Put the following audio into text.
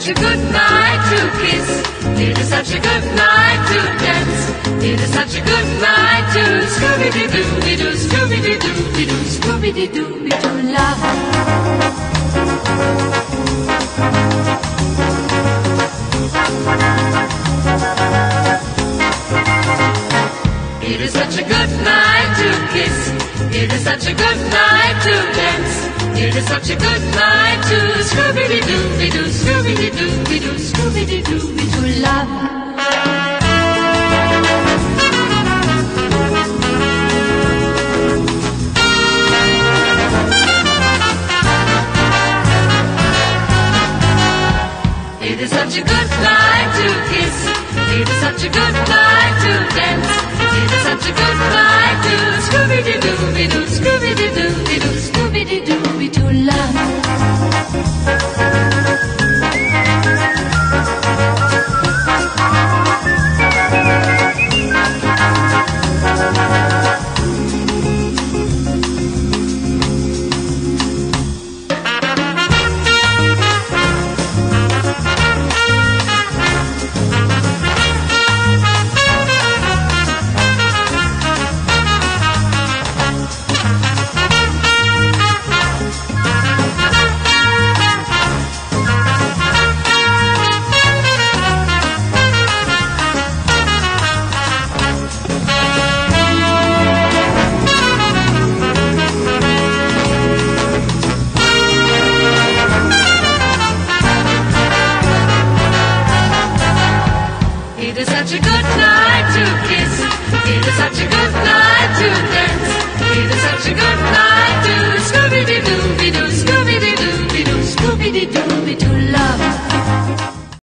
such a good night to kiss. It is such a good night to dance. It is such a good night to Scooby-Doo-Doo-Doo, Scooby-Doo-Doo-Doo, Scooby-Doo-Doo-Doo, love. It is such a good night to kiss. It is such a good night to dance. It is such a good night to Scooby-Doo-Doo-Doo, Scooby-Doo-Doo-Doo, Scooby-Doo-Doo-Doo, love. It is such a good night to kiss. It is such a good night to dance. It is such a good night to Scooby-Doo-Doo-Doo, Scooby-Doo-Doo-Doo, Scooby-Doo-Doo-Doo, love. It is such a good night to kiss. It is such a good night to dance. It is such a good night to